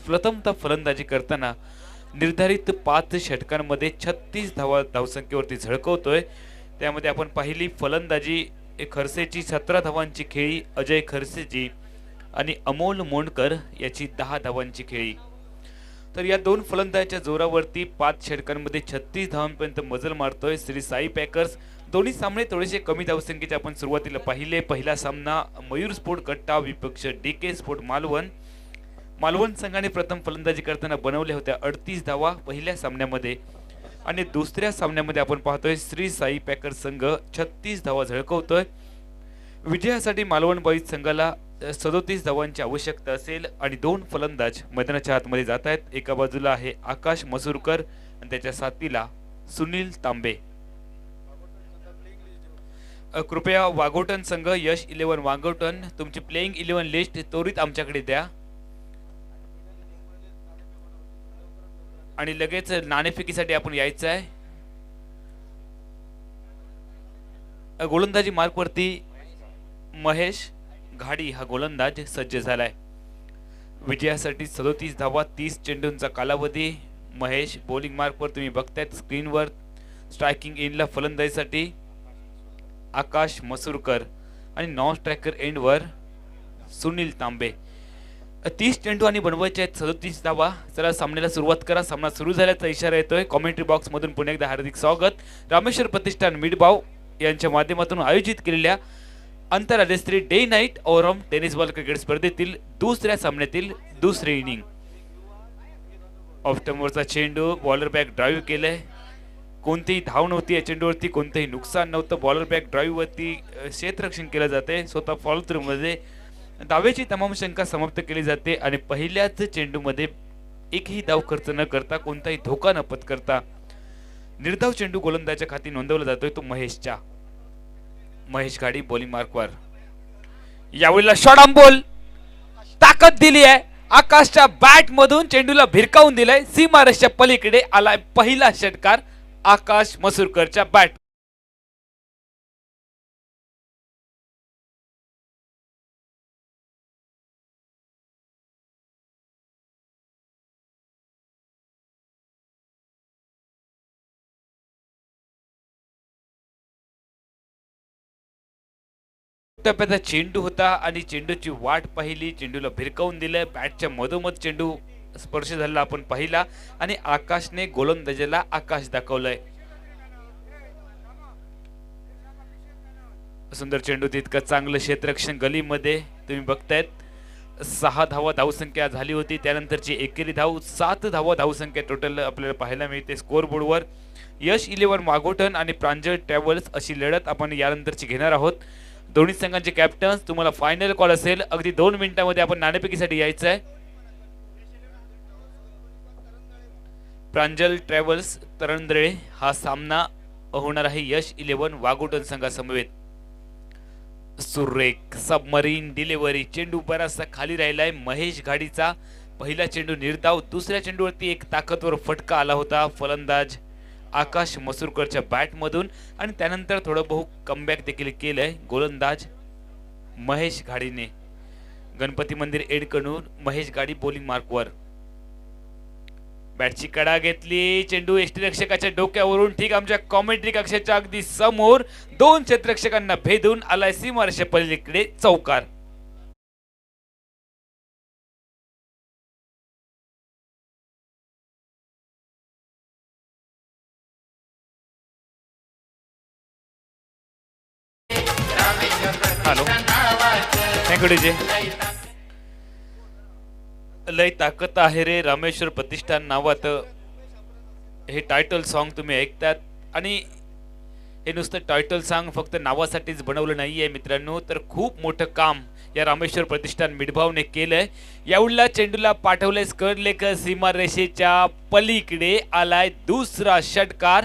प्रथमतः फलंदाजी करताना निर्धारित 5 षटकांमध्ये 36 धावसंख्येवरती झळकवतोय. त्यामध्ये आपण पाहिली फलंदाजी खरसेची 17 धावांची खेळी अजय खरसेची आणि अमोल मोंडकर याची 10 धावांची खेळी. तर या दोन फलंदाजाच्या जोरावरती 5 षटकांमध्ये 36 धावांपर्यंत मजल मारतोय श्री साई पॅकर्स. दोन्ही सामने थोडेसे कमी धावसंख्येचे आपण सुरुवातीला पाहिले. पहिला सामना मयूर स्पोर्ट कट्टा विपक्ष DK स्पोर्ट मालवण संघाने प्रथम फलंदाजी करताना बनवल्या होत्या 38 धावा पहिल्या सामन्यामध्ये आणि दुसऱ्या सामन्यामध्ये आपण पाहतोय श्री साई पॅकर्स संघ 36 धावा झळकवतोय. विजयासाठी मालवण बॉईज संघाला 37 धावांची आवश्यकता असेल आणि 2 फलंदाज मैदानाच्या आतमध्ये जात आहेत. एका बाजूला आहे आकाश मसूरकर आणि त्याच्या साथीला सुनील तांबे. कृपया वाघोटन संघ यश 11 वाघोटन तुमची प्लेइंग 11 लिस्ट त्वरित आमच्याकडे द्या आणि लगेच नाणेफेकीसाठी आपण यायचं आहे. गोलंदाजी मार्कवरती महेश घाडी हा गोलंदाज सज्ज झालाय. विजयासाठी 37 धावा 30 चेंडूंचा कालावधी. महेश बॉलिंग मार्कवर तुम्ही बघतायत स्क्रीनवर. स्ट्रायकिंग एंडला फलंदाजीसाठी आकाश मसूरकर आणि नॉन स्ट्रायकर एंडवर सुनील तांबे. 30 चेंडू आणि बनवायचे आहेत 37 धावा. चला सामन्याला सुरुवात करा. सामना सुरू झाल्याचा इशारा येतोय. कॉमेंट्री बॉक्स मधून पुन्हा एकदा हार्दिक स्वागत. रामेश्वर प्रतिष्ठान मिठबाव यांच्या माध्यमातून आयोजित केलेल्या आंतरराष्ट्रीय डे नाईट ओरम टेनिस बॉल क्रिकेट स्पर्धेतील दुसऱ्या सामन्यातील दुसरी इनिंग. ऑफ स्टंपवरचा चेंडू बॉलर बॅक ड्राईव्ह केलाय. कोणतीही धाव नव्हती या चेंडूवरती. कोणतेही नुकसान नव्हतं. बॉलर बॅक ड्राईव्ह वरती क्षेत्ररक्षण केलं जाते. स्वतः फॉलो थ्रू मध्ये धावेची तमाम शंका समाप्त केली जाते आणि पहिल्याच चेंडूमध्ये एकही धाव खर्च न करता कोणताही धोका न पत्करता निर्धाव चेंडू गोलंदाजाच्या खाती नोंदवला जातोय तो महेश गाडी बॉलिंग मार्कवर. यावेळेला शॉर्ट आर्म बॉल ताकद दिली आहे. आकाशच्या बॅट मधून चेंडूला भिरकावून दिलाय. सीमारेषेच्या पलीकडे आलाय पहिला षटकार आकाश मसूरकरच्या बॅट. टप्प्याचा चेंडू होता आणि चेंडूची वाट पाहिली. चेंडूला भिरकावून दिलं. बॅटच्या मधोमध चेंडू स्पर्श झाला आपण पाहिला आणि आकाशने गोलंदाजाला आकाश दाखवलंय. सुंदर चेंडू तितकं चांगलं क्षेत्ररक्षण गलीमध्ये तुम्ही बघतायत. 6 धावा धावसंख्या झाली होती. त्यानंतरची एकेरी धाव 7 धावा धावसंख्या टोटल आपल्याला पाहायला मिळते स्कोअर बोर्डवर. यश 11 मागोटन आणि प्रांजळ ट्रॅव्हल्स अशी लढत आपण यानंतरची घेणार आहोत. दोन्ही संघांचे कॅप्टन्स तुम्हाला फायनल कॉल असेल. अगदी 2 मिनिटांमध्ये आपण नाणेफेकीसाठी यायचं आहे. प्रांजल ट्रॅव्हल्स तरंदळे हा सामना होणार आहे यश 11 वाघोटन संघासमवेत. सुरेख सबमरीन डिलिव्हरी. चेंडू बराचसा खाली राहिलाय. महेश घाडीचा पहिला चेंडू निर्धाव. दुसऱ्या चेंडूवरती एक ताकदवर फटका आला होता फलंदाज आकाश मसूरकरच्या बॅट मधून आणि त्यानंतर थोडं बहु कमबॅक देखील केलंय गोलंदाज महेश घाडीने. गणपती मंदिर एडकडून महेश घाडी बॉलिंग मार्कवर. बॅटची कडा घेतली. चेंडू यष्टीरक्षकाच्या डोक्यावरून ठीक आमच्या कॉमेंट्री कक्षाच्या अगदी समोर 2 क्षेत्ररक्षकांना भेदून आलाय सीमारेषे पलीकडे चौकार. Hello thank you DJ. लय ताकद आहे रे रामेश्वर प्रतिष्ठान नावात हे टायटल सॉन्ग तुम्ही ऐकतात आणि हे नुसतं टायटल सॉन्ग फक्त नावासाठीच बनवलं नाहीये मित्रांनो, तर खूप मोठं काम या रामेश्वर प्रतिष्ठान मिठभावने केलंय. यावेळेला चेंडूला पाठवलंय स्करलेकर सीमारेषेच्या पलीकडे आलाय दुसरा षटकार.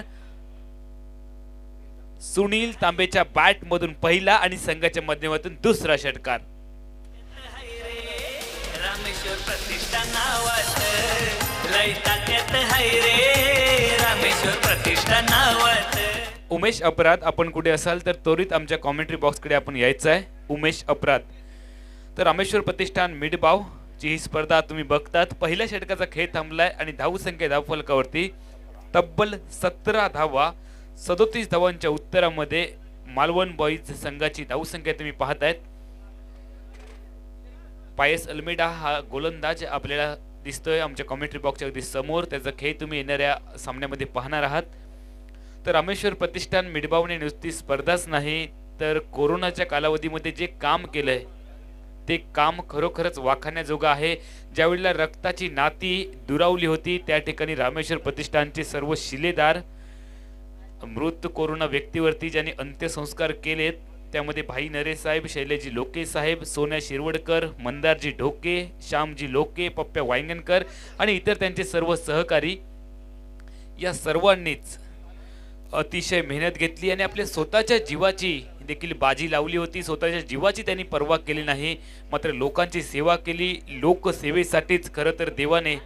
सुनील तांबेच्या बॅट मधून पहिला आणि संघाच्या माध्यमातून दुसरा षटकार. रामेश्वर प्रतिष्ठान नावाचं लय ताकद हाय रे, रामेश्वर प्रतिष्ठान नावाचं. उमेश अपराध, आपण कुठे असाल तर त्वरित आमच्या कॉमेंट्री बॉक्सकडे आपण यायचं आहे. उमेश अपराध. तर रामेश्वर प्रतिष्ठान मिडबाव ची ही स्पर्धा तुम्ही बघतात. पहिल्या षटकाचा खेळ थांबलाय आणि धावसंख्या धावफलकावरती तब्बल 17 धावा, 37 धावांच्या उत्तरामध्ये मालवण बॉईज संघाची धावसंख्या तुम्ही पाहतायत. पायस अल्मेडा हा गोलंदाज आपल्याला दिसतोय आमच्या कॉमेंट्री बॉक्सच्या अगदी समोर. त्याचा खेळ तुम्ही येणाऱ्या सामन्यामध्ये पाहणार आहात. तर रामेश्वर प्रतिष्ठान मिडबावने नुसती स्पर्धाच नाही तर कोरोनाच्या कालावधीमध्ये जे काम केलंय ते काम खरोखरच वाखाणण्याजोगं आहे. ज्यावेळेला रक्ताची नाती दुरावली होती त्या ठिकाणी रामेश्वर प्रतिष्ठानचे सर्व शिलेदार मृत कोरोना व्यक्तीवरती ज्यांनी अंत्यसंस्कार केलेत त्यामध्ये भाई नरे साहेब, शैलेजी लोके साहेब, सोन्या शिरवडकर, मंदारजी ढोके, श्यामजी लोके, पप्प्या वांगणकर आणि इतर त्यांचे सर्व सहकारी, या सर्वांनीच अतिशय मेहनत घेतली आणि आपल्या स्वतःच्या जीवाची देखील बाजी लावली होती. स्वतःच्या जीवाची त्यांनी पर्वा केली नाही, मात्र लोकांची सेवा केली. लोकसेवेसाठीच खरं तर देवाने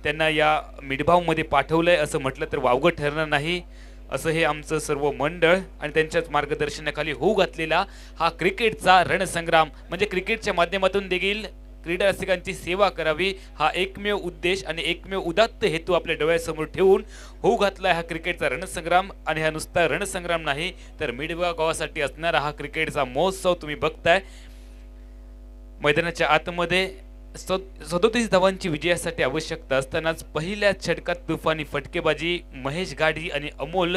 त्यांना या मिडभावमध्ये पाठवलंय असं म्हटलं तर वावगं ठरणार नाही. असं हे आमचं सर्व मंडळ आणि त्यांच्याच मार्गदर्शनाखाली होऊ घातलेला हा क्रिकेटचा रणसंग्राम, म्हणजे क्रिकेटच्या माध्यमातून देखील क्रीडा रसिकांची सेवा करावी हा एकमेव उद्देश आणि एकमेव उदात्त हेतू आपल्या डोळ्यासमोर ठेवून होऊ घातला हा क्रिकेटचा रणसंग्राम. आणि हा नुसता रणसंग्राम नाही तर मिडगाव गावासाठी असणारा हा क्रिकेटचा महोत्सव तुम्ही बघताय. मैदानाच्या आतमध्ये 37 धावांची विजयासाठी आवश्यकता असतानाच पहिल्या षटकात तुफानी फटकेबाजी, महेश गाडी आणि अमोल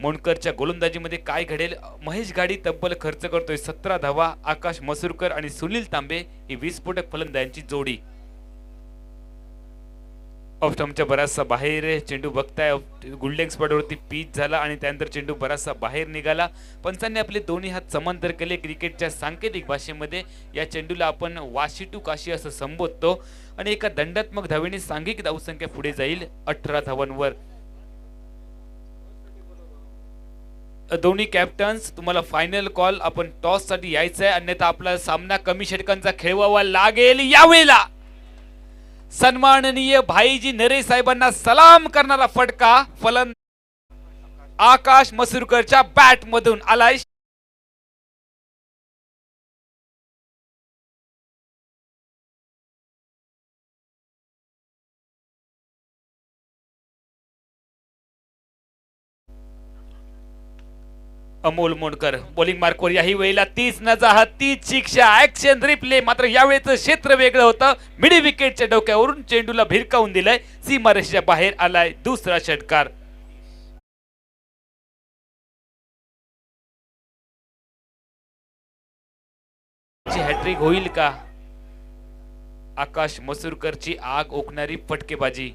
मोंडकरच्या गोलंदाजीमध्ये काय घडेल. महेश गाडी तब्बल खर्च करतोय 17 धावा. आकाश मसूरकर आणि सुनील तांबे ही विस्फोटक फलंदाजांची जोडी. ऑफस्टंपच्या बराचसा बाहेर चेंडू बघताय, गोल्डन स्पॉटवरती पीच झाला आणि त्यानंतर चेंडू बराचसा बाहेर निघाला. पंचांनी आपले दोन्ही हात समांतर केले. क्रिकेटच्या सांकेतिक भाषेमध्ये या चेंडूला आपण वाशी टू काशी असं संबोधतो आणि एका दंडात्मक धावेने सांघिक धावसंख्या पुढे जाईल 18 धावांवर. दोन्ही कॅप्टन्स तुम्हाला फायनल कॉल, आपण टॉस साठी यायचंय अन्यथा आपला सामना कमी षटकांचा खेळवावा लागेल. यावेळेला सन्माननीय भाईजी नरे साहेबांना सलाम करणारा फटका फलंदाज आकाश मसूरकरच्या बॅट मधून आलाय. अमोल मोंडकर बॉलिंग मार्कवर. याही वेळेला 30 नजाहत, 30 शिक्षा, ऍक्शन रिप्ले. मात्र यावेळेचं क्षेत्र वेगळं होतं. मिडी विकेटच्या डोक्यावरून चेंडूला भिरकावून दिलाय, सीमारेषेच्या बाहेर आलाय. दुसरा षटकार. हॅट्रिक होईल का? आकाश मसूरकरची आग ओकणारी फटकेबाजी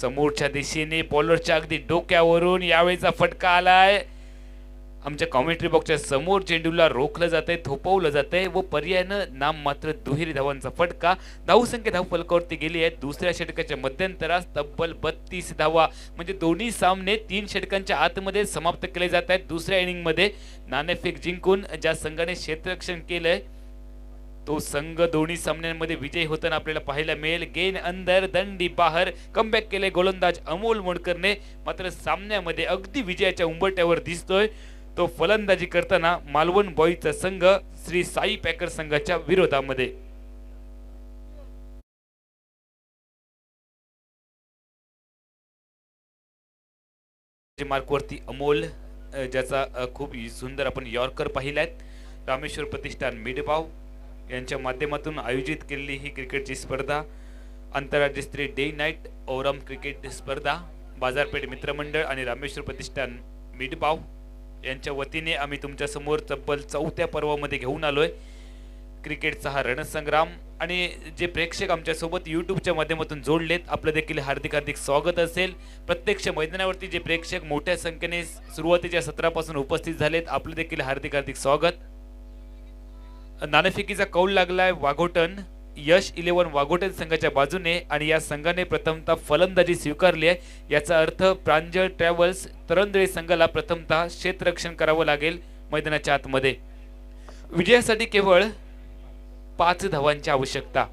समोरच्या दिशेने बॉलरच्या अगदी डोक्यावरून यावेळेचा फटका आलाय. आमच्या कॉमेंट्री बॉक्सच्या समोर चेंडूला रोखलं जातंय, थोपवलं जातंय व पर्यायानं नाम मात्र दुहेरी धावांचा फटका. धावसंख्या धावफलकावरती गेली आहे. दुसऱ्या षटकाच्या मध्यंतरास तब्बल 32 धावा, म्हणजे दोन्ही सामने 3 षटकांच्या आतमध्ये समाप्त केले जात आहेत. दुसऱ्या इनिंगमध्ये नाणेफेक जिंकून ज्या संघाने क्षेत्ररक्षण केलंय तो संघ दोन्ही सामन्यांमध्ये विजयी होताना आपल्याला पाहायला मिळेल. गेन अंदर, दंडी बाहेर. कमबॅक केले गोलंदाज अमोल मोंडकरने, मात्र सामन्यामध्ये अगदी विजयाच्या उंबरठ्यावर दिसतोय तो फलंदाजी करताना मालवण बॉईजचा संघ श्री साई पॅकर संघाच्या विरोधामध्ये. मार्कवरती अमोल, ज्याचा खूप सुंदर आपण यॉर्कर पाहिलात. रामेश्वर प्रतिष्ठान मिडबाव यांच्या माध्यमातून आयोजित केलेली ही क्रिकेटची स्पर्धा आंतरराज्यस्तरीय डे नाईट ओरम क्रिकेट स्पर्धा बाजारपेठ मित्रमंडळ आणि रामेश्वर प्रतिष्ठान मिडबाव यांच्या वतीने आम्ही तुमच्या समोर तब्बल 4थ्या पर्वामध्ये घेऊन आलोय. क्रिकेटचा हा रणसंग्राम. आणि जे प्रेक्षक आमच्या सोबत यूट्यूबच्या माध्यमातून जोडलेत आपलं देखील हार्दिक हार्दिक स्वागत असेल. प्रत्यक्ष मैदानावरती जे प्रेक्षक मोठ्या संख्येने सुरुवातीच्या सत्रापासून उपस्थित झालेत आपलं देखील हार्दिक हार्दिक स्वागत. नाणेफेकीचा कौल लागलाय वाघोटन यश 11 वाघोटन संघाच्या बाजूने आणि या संघाने प्रथमतः फलंदाजी स्वीकारली आहे। याचा अर्थ प्रांजळ ट्रॅव्हल्स तरंदळे संघाला प्रथमतः क्षेत्ररक्षण करावं लागेल मैदानाच्या आतमध्ये। विजयासाठी केवळ 5 धावांची आवश्यकता।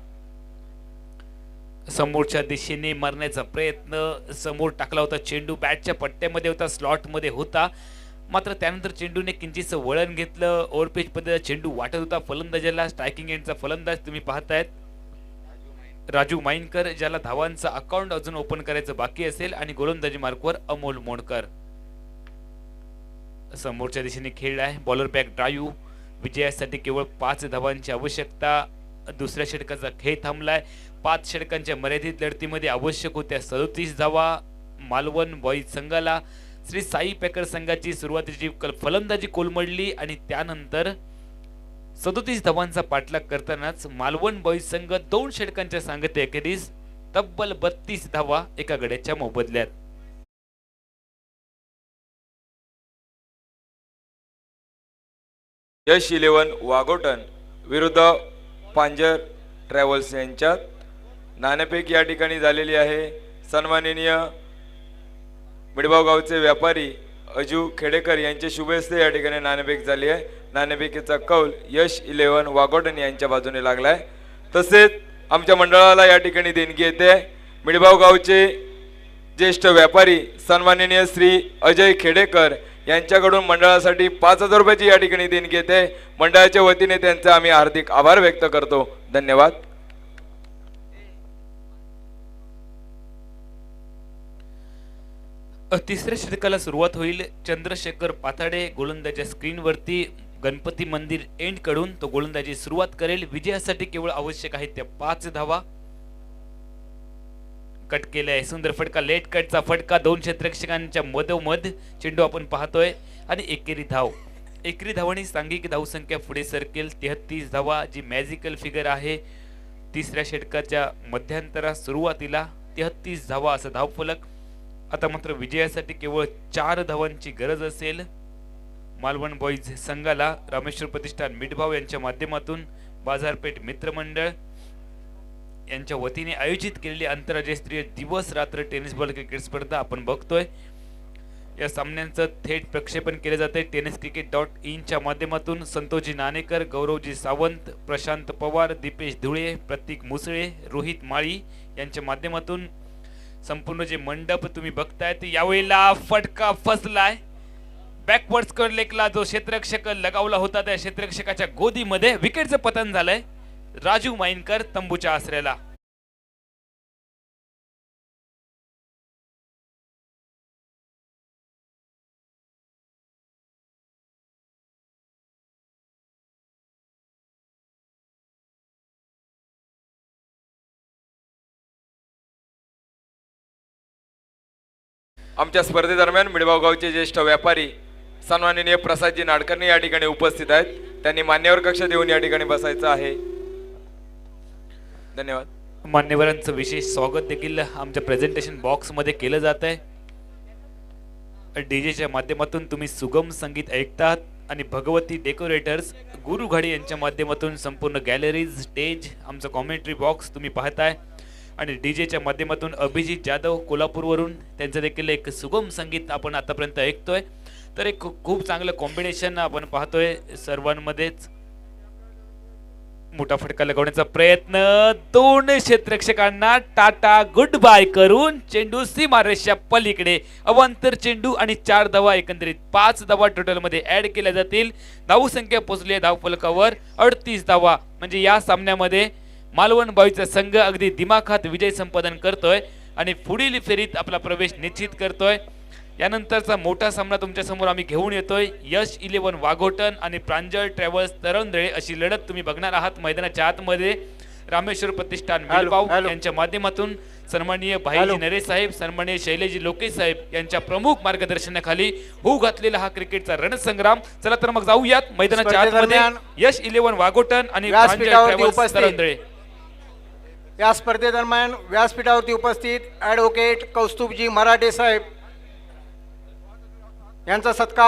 समोरच्या दिशेने मारण्याचा प्रयत्न, समोर टाकला होता चेंडू, बॅटच्या पट्ट्यामध्ये होता, स्लॉट मध्ये होता, मात्र त्यानंतर चेंडूने किंचितसं वळण घेतलं। ओव्हरपिच पद्धतीचा चेंडू वाटत होता फलंदाजाला। स्ट्रायकिंग एंडचा फलंदाज तुम्ही पाहतायत राजू माइनकर, ज्याला धावांचं अकाउंट अजून ओपन करायचं बाकी असेल, आणि गोलंदाजी मार्कवर अमोल मोडकर। समोरच्या दिशेने खेळ आहे, बॉलर बॅक ड्राईव्ह। विजयासाठी केवळ 5 धावांची आवश्यकता। दुसऱ्या षटकाचा खेळ थांबलाय। 5 षटकांच्या मर्यादित लढतीमध्ये आवश्यक होत्या 37 धावा मालवण बॉईज संघाला। श्री साई पॅकर संघाची सुरुवातीची फलंदाजी कोलमडली आणि त्यानंतर 37 धावांचा पाठलाग करतानाच मालवण बॉईज संघ 2 षटकांच्या सांगते अखेरीस तब्बल 32 धावा एका गड्याच्या मोबदल्यात। यश 11 वाघोटन विरुद्ध पांजर ट्रॅव्हल्स यांच्यात नाणेफेक या ठिकाणी झालेली आहे। सन्माननीय मिडबाव गावचे व्यापारी अजू खेडेकर यांचे शुभ हस्ते या ठिकाणी नाणेफेक झाली आहे। नाणेफेकीचा कौल यश 11 वाघोटन यांच्या बाजूने लागलाय। तसेच आमच्या मंडळाला या ठिकाणी देणगी येते मिडबाव गावचे ज्येष्ठ व्यापारी सन्माननीय श्री अजय खेडेकर यांच्याकडून मंडळासाठी 5000 रुपयाची या ठिकाणी देणगी येते। मंडळाच्या वतीने त्यांचे आम्ही हार्दिक आभार व्यक्त करतो। धन्यवाद। तिसऱ्या षटकाला सुरुवात होईल। चंद्रशेखर पाथाडे गोलंदाजीच्या स्क्रीनवरती गणपती मंदिर एंड कडून तो गोलंदाजी सुरुवात करेल। विजयासाठी केवळ आवश्यक आहे त्या 5 धावा। कट केलाय, सुंदर फटका, लेट कटचा फटका, 2 क्षेत्ररक्षकांच्या मधोमध चेंडू आपण पाहतोय आणि एकेरी धाव। एकेरी धावांनी सांघिक धावसंख्या पुढे सरकेल 33 धावा, जी मॅजिकल फिगर आहे। तिसऱ्या षटकाच्या मध्यांतरा सुरुवातीला 33 धावा असा धावफलक। आता मात्र विजयासाठी केवळ 4 धावांची गरज असेल। मालवण बॉईज संघाला रामेश्वर प्रतिष्ठान मिडभाव यांच्या माध्यमातून बाजारपेठ मित्रमंडळ यांच्या वतीने आयोजित केलेली आंतरराष्ट्रीय दिवस रात्र टेनिस बॉल क्रिकेट स्पर्धा आपण बघतोय। या सामन्यांचं थेट प्रक्षेपण केले जाते tenniscricket.in च्या माध्यमातून। संतोषजी नाणेकर, गौरवजी सावंत, प्रशांत पवार, दीपेश धुळे, प्रतीक मुसळे, रोहित माळी यांच्या माध्यमातून संपूर्ण जे मंडप तुम्ही बघतायत। यावेळेला फटका फसलाय, बॅकवर्ड्स कर लेकला जो क्षेत्ररक्षक लगावला होता त्या क्षेत्ररक्षकाच्या गोदीमध्ये विकेटचं पतन झालंय। राजू माइनकर तंबूच्या आसऱ्याला। आमच्या स्पर्धेदरम्यान मिडबाव गावचे ज्येष्ठ व्यापारी सन्माननीय प्रसादजी नाडकर्णी या ठिकाणी उपस्थित आहेत। त्यांनी मान्यवर कक्ष देऊन या ठिकाणी बसायचं आहे। धन्यवाद। मान्यवरांचं विशेष स्वागत देखील आमच्या प्रेझेंटेशन बॉक्स मध्ये केलं जात आहे। डीजेच्या माध्यमातून तुम्ही सुगम संगीत ऐकतात आणि भगवती डेकोरेटर्स गुरु घाडी यांच्या माध्यमातून संपूर्ण गॅलरीज, स्टेज, आमचा कॉमेंट्री बॉक्स तुम्ही पाहताय। आणि डीजेच्या माध्यमातून अभिजित जाधव कोल्हापूरवरून त्यांचं देखील एक सुगम संगीत आपण आतापर्यंत ऐकतोय। तर एक खूप चांगलं कॉम्बिनेशन आपण पाहतोय सर्वांमध्येच। मोठा फटका लगवण्याचा प्रयत्न, 2 क्षेत्ररक्षकांना टाटा गुड बाय करून चेंडू सीमारेषा पलीकडे अवांतर चेंडू आणि 4 धावा, एकंदरीत 5 धावा टोटल मध्ये ऍड केल्या जातील। धावसंख्या पोहोचली धावफलकावर 38 धावा। म्हणजे या सामन्यामध्ये मालवण बॉईजचा संघ अगदी दिमाखात विजय संपादन करतोय आणि पुढील फेरीत आपला प्रवेश निश्चित करतोय। यानंतरचा मोठा सामना तुमच्या समोर आम्ही घेऊन येतोय। यश 11 वाघोटन आणि प्रांजळ ट्रॅव्हल्स तरंदळे अशी लढत तुम्ही बघणार आहात। मैदानाच्या आतमध्ये रामेश्वर प्रतिष्ठान मिडबाव यांच्या माध्यमातून सन्माननीय भाईजी नरेश साहेब, सन्माननीय शैलेजी लोकेश साहेब यांच्या प्रमुख मार्गदर्शनाखाली होऊ घातलेला हा क्रिकेटचा रणसंग्राम। चला तर मग जाऊयात मैदानाच्या आतमध्ये। यश 11 वाघोटन आणि प्रांजळ ट्रॅव्हल्स तरंदळे। या स्पर्धेदरम्यान व्यासपीठावरती उपस्थित ॲडव्होकेट कौस्तुभजी मराठे साहेब यांचा सत्कार